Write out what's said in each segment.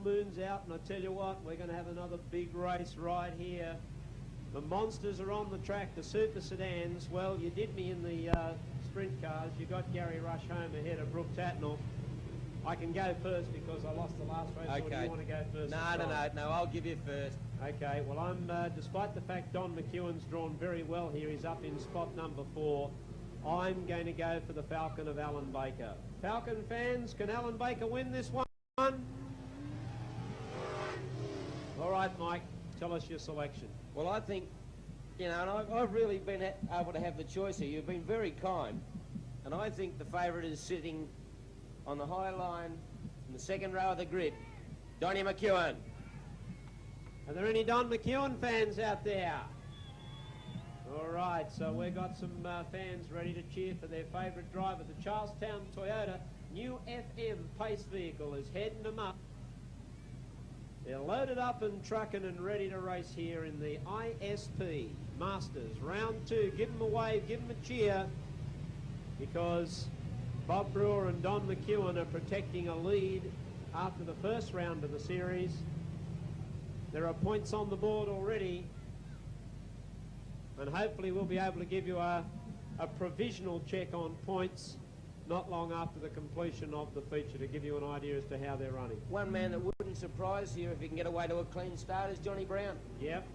moon's out, and I tell you what, we're going to have another big race right here. The monsters are on the track, the super sedans. Well, you did me in the sprint cars. You got Gary Rush home ahead of Brooke Tatnall. I can go first because I lost the last race. Okay. Or do you want to go first? No, I'll give you first. Okay, well, I'm, despite the fact Don McEwen's drawn very well here, he's up in spot number 4. I'm going to go for the Falcon of Alan Baker. Falcon fans, can Alan Baker win this one? All right, Mike, tell us your selection. Well, I think, you know, and I've really been able to have the choice here. You've been very kind, and I think the favourite is sitting on the high line in the second row of the grid, Donnie McEwen. Are there any Don McEwen fans out there? All right, so we've got some fans ready to cheer for their favourite driver. The Charlestown Toyota new FM pace vehicle is heading them up. They're loaded up and trucking and ready to race here in the ISP Masters. Round 2, give them a wave, give them a cheer, because Bob Brewer and Don McEwen are protecting a lead after the first round of the series. There are points on the board already, and hopefully we'll be able to give you a provisional check on points not long after the completion of the feature to give you an idea as to how they're running. One man that wouldn't surprise you if he can get away to a clean start is Johnny Brown. Yep,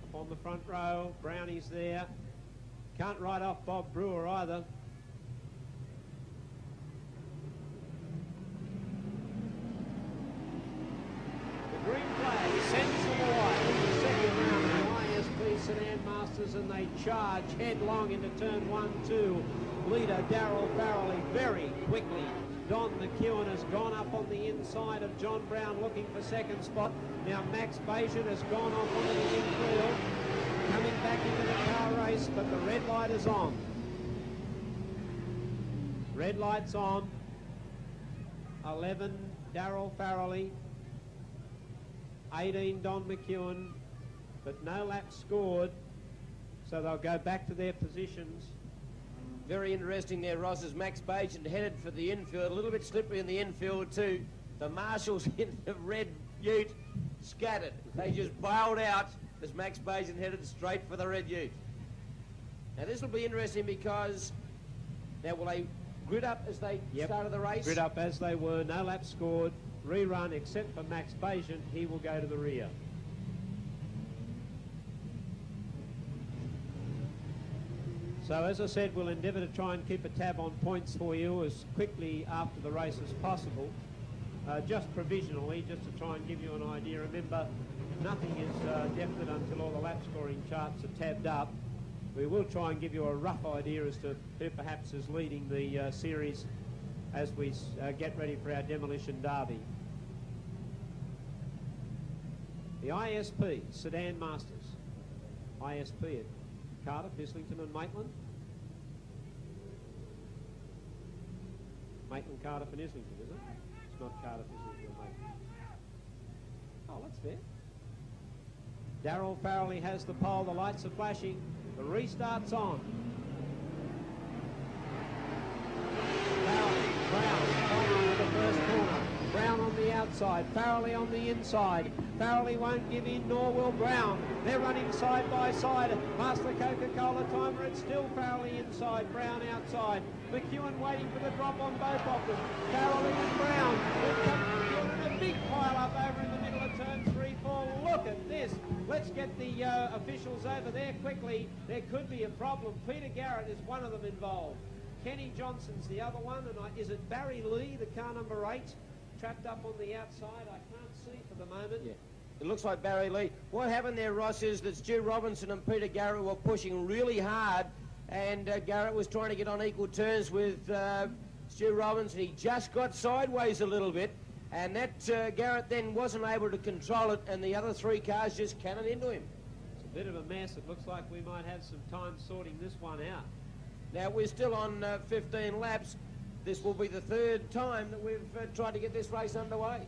up on the front row, Brownie's there. Can't write off Bob Brewer either. The green flag sends them away in the second round of the ISP Sedan Masters, and they charge headlong into turn 1-2. Leader Darryl Farrelly very quickly. Don McEwen has gone up on the inside of John Brown looking for second spot. Now Max Bayesian has gone off onto the infield, coming back into the car race, but the red light is on. Red light's on. 11 Darryl Farrelly, 18 Don McEwen, but no laps scored, so they'll go back to their positions. Very interesting there, Ross, as Max Bayesian headed for the infield. A little bit slippery in the infield too. The marshals in the red ute scattered. They just bailed out as Max Bayesian headed straight for the red ute. Now this will be interesting because now will they grid up as they started the race? Grid up as they were, no laps scored, rerun except for Max Bayesian. He will go to the rear. So as I said, we'll endeavour to try and keep a tab on points for you as quickly after the race as possible, just provisionally, just to try and give you an idea. Remember, nothing is definite until all the lap scoring charts are tabbed up. We will try and give you a rough idea as to who perhaps is leading the series as we get ready for our demolition derby. The ISP Sedan Masters. ISP at Cardiff, Islington and Maitland. Maitland, Cardiff and Islington, is it? It's not Cardiff, Islington and Maitland. Oh, that's fair. Darryl Farrelly has the pole, the lights are flashing, the restart's on. Brown, on to the first corner. Brown on the outside, Farrelly on the inside. Farrelly won't give in, nor will Brown. They're running side by side. Past the Coca-Cola timer, it's still Farrelly inside, Brown outside. McEwen waiting for the drop on both of them. Farrelly and Brown. Here comes McEwen in a big pile up over in the middle of turn 3-4. Look at this. Let's get the officials over there quickly. There could be a problem. Peter Garrett is one of them involved. Kenny Johnson's the other one, and is it Barry Lee, the car number 8? Trapped up on the outside, I can't see for the moment. Yeah, it looks like Barry Lee. What happened there, Ross, is that Stu Robinson and Peter Garrett were pushing really hard, and Garrett was trying to get on equal terms with Stu Robinson. He just got sideways a little bit, and that Garrett then wasn't able to control it, and the other 3 cars just cannoned into him. It's a bit of a mess. It looks like we might have some time sorting this one out. Now, we're still on 15 laps. This will be the 3rd time that we've tried to get this race underway.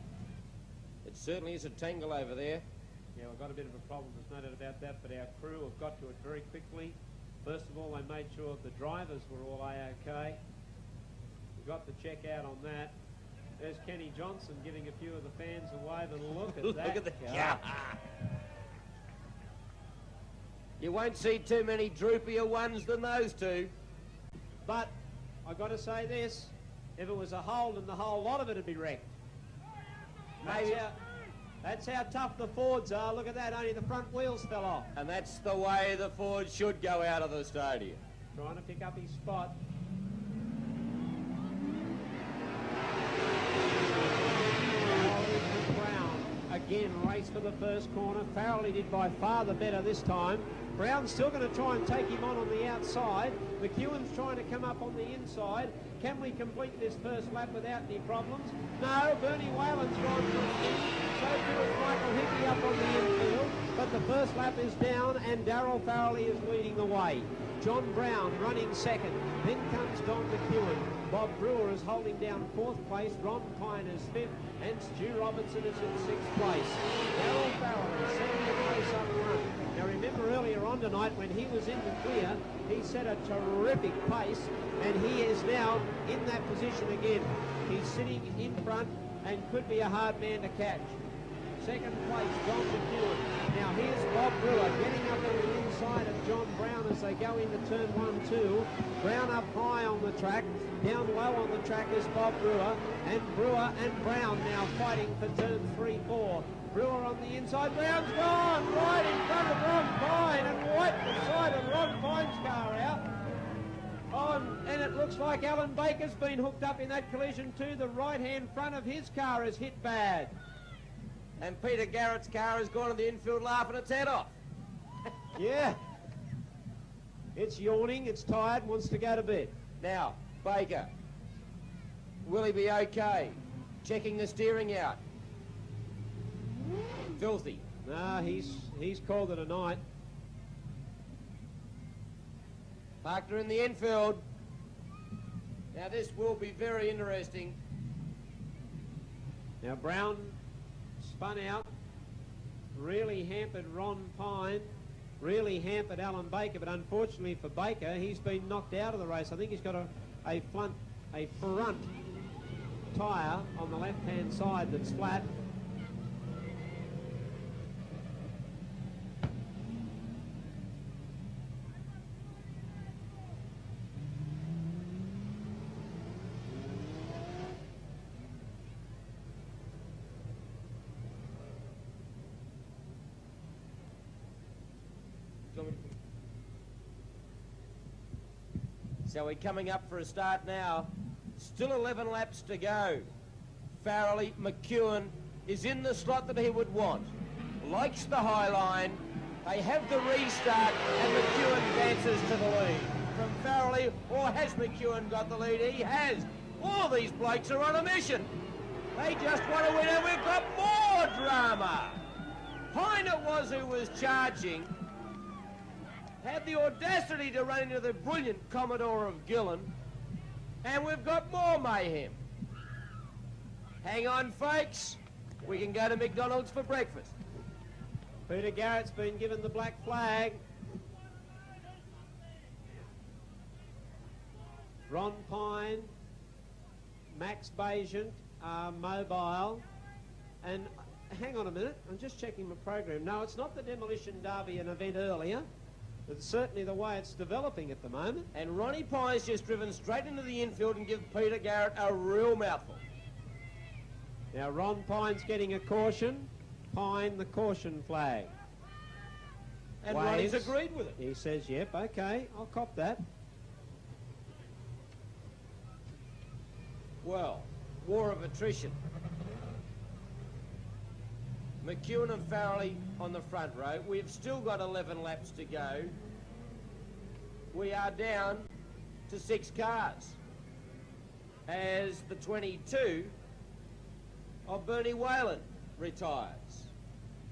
It certainly is a tangle over there. Yeah, we've got a bit of a problem, there's no doubt about that, but our crew have got to it very quickly. First of all, they made sure the drivers were all A-OK. We got the check out on that. There's Kenny Johnson giving a few of the fans a wave and look at Look that. at the car. You won't see too many droopier ones than those two. But I got to say this, if it was a Holden, the whole lot of it would be wrecked. That's how tough the Fords are. Look at that, only the front wheels fell off. And that's the way the Ford should go out of the stadium. Trying to pick up his spot. Brown again race for the first corner. Farrelly did by far the better this time. Brown's still going to try and take him on the outside. McEwen's trying to come up on the inside. Can we complete this first lap without any problems? No, Bernie Whalen's gone for a spin. So too is Michael Hickey up on the infield. But the first lap is down and Darryl Farrelly is leading the way. John Brown running second. Then comes Don McEwen. Bob Brewer is holding down fourth place. Ron Pine is fifth. And Stu Robertson is in sixth place. Darryl Farrelly setting the race up front. Now remember earlier on tonight when he was in the clear, he set a terrific pace and he is now in that position again. He's sitting in front and could be a hard man to catch. Second place, John McEwen. Now here's Bob Brewer getting up on the inside of John Brown as they go into turn 1-2. Brown up high on the track. Down low on the track is Bob Brewer. And Brewer and Brown now fighting for turn 3-4. Brewer on the inside. Brown's gone right in front of Ron Pine and wiped the side of Ron Pine's car out. Oh, and it looks like Alan Baker's been hooked up in that collision too. The right-hand front of his car is hit bad. And Peter Garrett's car has gone to the infield laughing its head off. Yeah. It's yawning, it's tired, wants to go to bed. Now, Baker. Will he be okay? Checking the steering out. Filthy. No, he's called it a night. Parked her in the infield. Now this will be very interesting. Now Brown spun out, really hampered Ron Pine, really hampered Alan Baker, but unfortunately for Baker, he's been knocked out of the race. I think he's got a front tyre on the left-hand side that's flat. So we're coming up for a start now. Still 11 laps to go. Farrelly, McEwen is in the slot that he would want. Likes the high line. They have the restart and McEwen dances to the lead. From Farrelly, or has McEwen got the lead? He has. All these blokes are on a mission. They just want to win and we've got more drama. Pine it was who was charging. Had the audacity to run into the brilliant Commodore of Gillen. And we've got more mayhem. Hang on, folks. We can go to McDonald's for breakfast. Peter Garrett's been given the black flag. Ron Pine, Max Bajent are mobile. And hang on a minute, I'm just checking my program. No, it's not the Demolition Derby, an event earlier. It's certainly the way it's developing at the moment. And Ronnie Pine's just driven straight into the infield and give Peter Garrett a real mouthful. Now Ron Pine's getting a caution. Pine the caution flag. And Waves. Ronnie's agreed with it. He says, yep, okay, I'll cop that. Well, war of attrition. McEwen and Farrelly on the front row. We've still got 11 laps to go. We are down to 6 cars as the 22 of Bernie Whalen retires.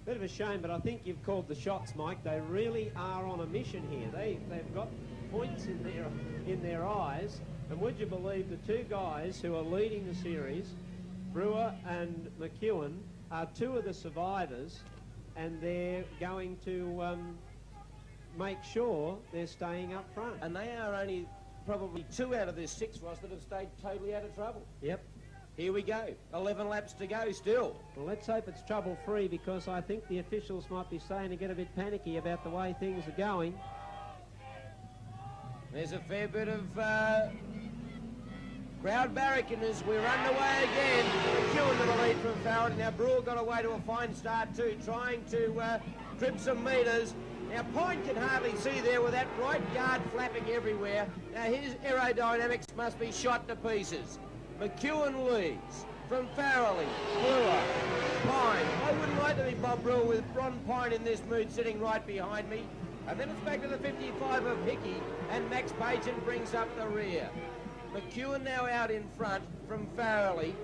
Bit of a shame, but I think you've called the shots, Mike. They really are on a mission here. They've got points in their eyes, and would you believe the two guys who are leading the series, Brewer and McEwen, are two of the survivors, and they're going to make sure they're staying up front. And they are only probably 2 out of this 6, Ross, that have stayed totally out of trouble. Yep. Here we go. 11 laps to go still. Well, let's hope it's trouble-free, because I think the officials might be starting to get a bit panicky about the way things are going. There's a fair bit of crowd barricading as we're underway again. McEwen to the lead from Farrell. Now Brewer got away to a fine start too, trying to trim some metres. Now Pine can hardly see there with that right guard flapping everywhere. Now his aerodynamics must be shot to pieces. McEwen leads from Farrelly, Brewer, Pine. I wouldn't like to be Bob Brewer with Ron Pine in this mood sitting right behind me. And then it's back to the 55 of Hickey, and Max Paget brings up the rear. McEwen now out in front from Farrelly,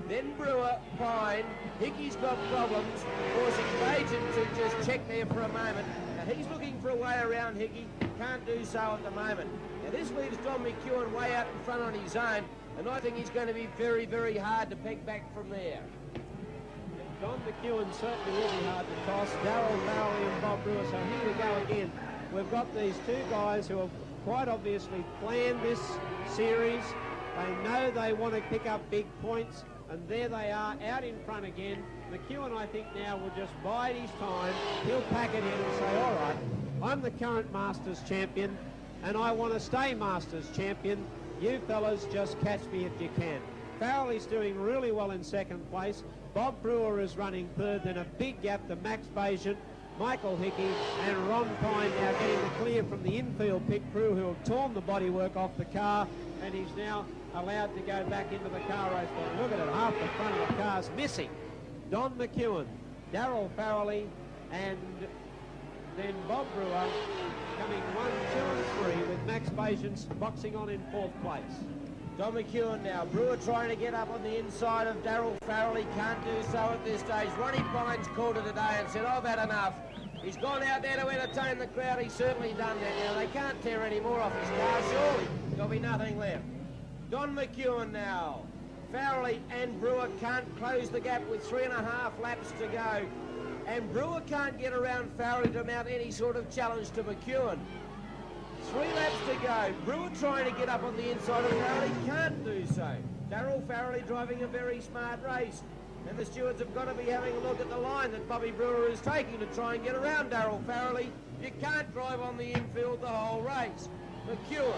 then Brewer, Pine. Hickey's got problems, forcing Paget to just check there for a moment. Now he's looking for a way around Hickey, can't do so at the moment. Now this leaves Don McEwen way out in front on his own, and I think he's going to be very, very hard to peg back from there. Don McEwen certainly will be hard to toss. Darryl Farrelly and Bob Brewer. So here we go again. We've got these two guys who have quite obviously planned this series. They know they want to pick up big points, and there they are out in front again. McEwen, I think, now will just bide his time. He'll pack it in and say, all right, I'm the current Masters champion, and I want to stay Masters champion. You fellas just catch me if you can. Farrelly's doing really well in second place. Bob Brewer is running third, then a big gap to Max Paget, Michael Hickey and Ron Pine now getting the clear from the infield pit crew who have torn the bodywork off the car, and he's now allowed to go back into the car race. But look at it, half the front of the car's missing. Don McEwen, Darryl Farrelly and then Bob Brewer coming 1, 2 and 3 with Max Paget boxing on in fourth place. Don McEwen now. Brewer trying to get up on the inside of Darryl Farrelly. Can't do so at this stage. Ronnie Pine's called it today and said, I've had enough. He's gone out there to entertain the crowd. He's certainly done that now. They can't tear any more off his car, surely. There'll be nothing left. Don McEwen now. Farrelly and Brewer can't close the gap with 3.5 laps to go. And Brewer can't get around Farrelly to mount any sort of challenge to McEwen. 3 laps to go. Brewer trying to get up on the inside of Farrelly, can't do so. Darryl Farrelly driving a very smart race. And the stewards have got to be having a look at the line that Bobby Brewer is taking to try and get around Darryl Farrelly. You can't drive on the infield the whole race. McEwen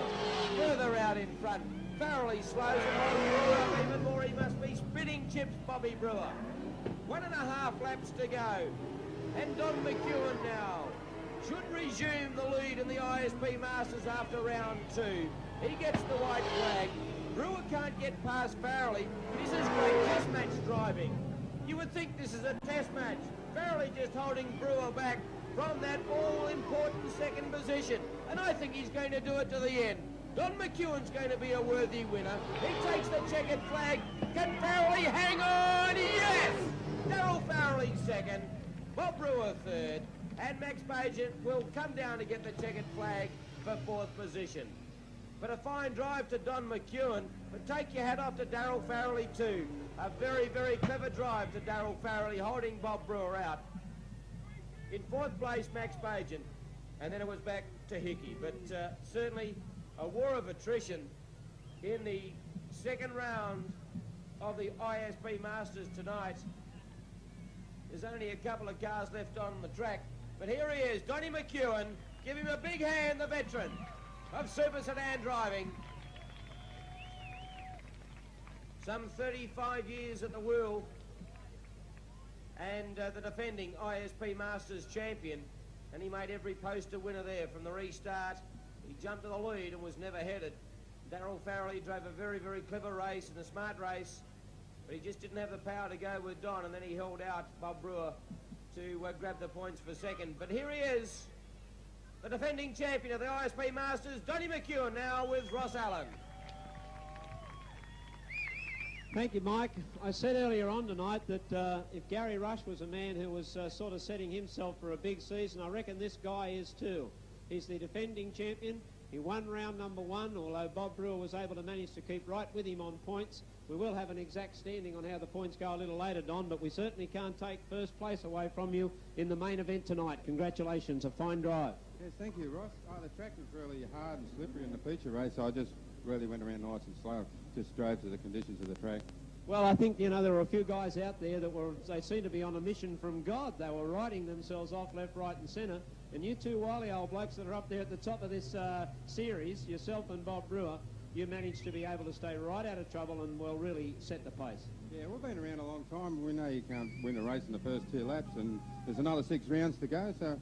further out in front. Farrelly slows and Brewer up even more. He must be spitting chips, Bobby Brewer. 1.5 laps to go. And Don McEwen now should resume the lead in the ISP Masters after round 2. He gets the white flag. Brewer can't get past Farrelly. This is great test match driving. You would think this is a test match. Farrelly just holding Brewer back from that all-important second position. And I think he's going to do it to the end. Don McEwen's going to be a worthy winner. He takes the checkered flag. Can Farrelly hang on? Yes! Darryl Farrelly second. Bob Brewer third. And Max Paget will come down to get the checkered flag for fourth position. But a fine drive to Don McEwen, but take your hat off to Darryl Farrelly too. A very, very clever drive to Darryl Farrelly, holding Bob Brewer out. In fourth place, Max Paget, and then it was back to Hickey. But certainly a war of attrition in the second round of the ISP Masters tonight. There's only a couple of cars left on the track. But here he is, Donnie McEwen. Give him a big hand, the veteran of Super Sedan driving. Some 35 years at the wheel. And the defending ISP Masters champion. And he made every poster winner there from the restart. He jumped to the lead and was never headed. Darryl Farrelly drove a very, very clever race and a smart race. But he just didn't have the power to go with Don, and then he held out Bob Brewer to grab the points for second. But here he is, the defending champion of the ISP Masters, Donnie McEwen, now with Ross Allen. Thank you, Mike. I said earlier on tonight that if Gary Rush was a man who was sort of setting himself for a big season, I reckon this guy is too. He's the defending champion. He won round number 1, although Bob Brewer was able to manage to keep right with him on points. We will have an exact standing on how the points go a little later, Don, but we certainly can't take first place away from you in the main event tonight. Congratulations, a fine drive. Yes, thank you, Ross. The track was really hard and slippery in the feature race, so I just really went around nice and slow, just drove to the conditions of the track. Well, I think, you know, there were a few guys out there that they seem to be on a mission from God. They were riding themselves off left, right and centre. And you two wily old blokes that are up there at the top of this series, yourself and Bob Brewer, you managed to be able to stay right out of trouble and, well, really set the pace. Yeah, we've been around a long time. We know you can't win a race in the first 2 laps, and there's another 6 rounds to go, so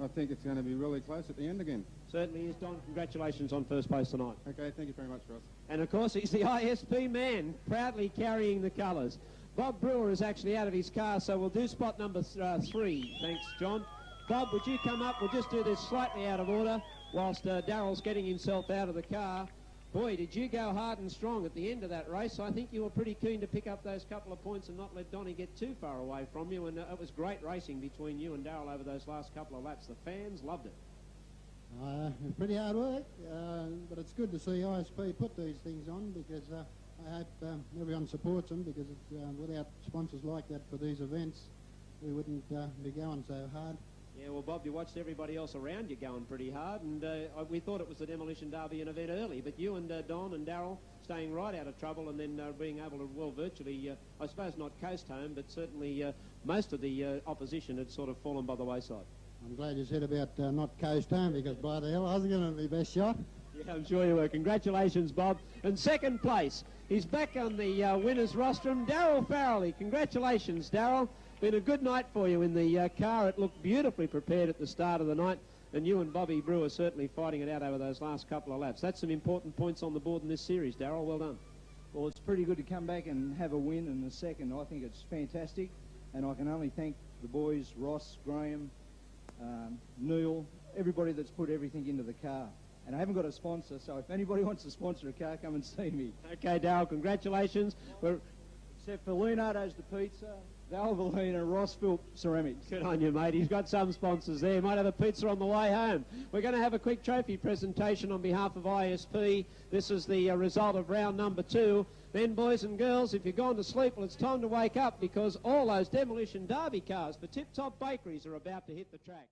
I think it's going to be really close at the end again. Certainly is, Don. Congratulations on first place tonight. Okay, thank you very much, Ross. And, of course, he's the ISP man, proudly carrying the colours. Bob Brewer is actually out of his car, so we'll do spot number 3. Thanks, John. Bob, would you come up? We'll just do this slightly out of order whilst Darrell's getting himself out of the car. Boy, did you go hard and strong at the end of that race. I think you were pretty keen to pick up those couple of points and not let Donnie get too far away from you, and it was great racing between you and Darrell over those last couple of laps. The fans loved it. It's pretty hard work, but it's good to see ISP put these things on, because I hope everyone supports them, because without sponsors like that for these events, we wouldn't be going so hard. Yeah, well, Bob, you watched everybody else around you going pretty hard, and we thought it was the Demolition Derby an event early, but you and Don and Darrell staying right out of trouble and then being able to, well, virtually, I suppose not coast home, but certainly most of the opposition had sort of fallen by the wayside. I'm glad you said about not coast home, because by the hell, I was going to be best shot. Yeah, I'm sure you were. Congratulations, Bob. And second place, he's back on the winner's rostrum, Darrell Farrelly. Congratulations, Darrell. Been a good night for you in the car. It looked beautifully prepared at the start of the night, and you and Bobby Brewer certainly fighting it out over those last couple of laps. That's some important points on the board in this series, Darrell. Well done. Well, it's pretty good to come back and have a win in the second. I think it's fantastic, and I can only thank the boys, Ross, Graham, Neil, everybody that's put everything into the car. And I haven't got a sponsor, so if anybody wants to sponsor a car, come and see me. Okay, Darrell, congratulations. Except for Leonardo's the pizza, Valvoline and Ross Philp Ceramics. Good on you, mate. He's got some sponsors there. Might have a pizza on the way home. We're going to have a quick trophy presentation on behalf of ISP. This is the result of round number 2. Then, boys and girls, if you're gone to sleep, well, it's time to wake up, because all those Demolition Derby cars for Tip Top Bakeries are about to hit the track.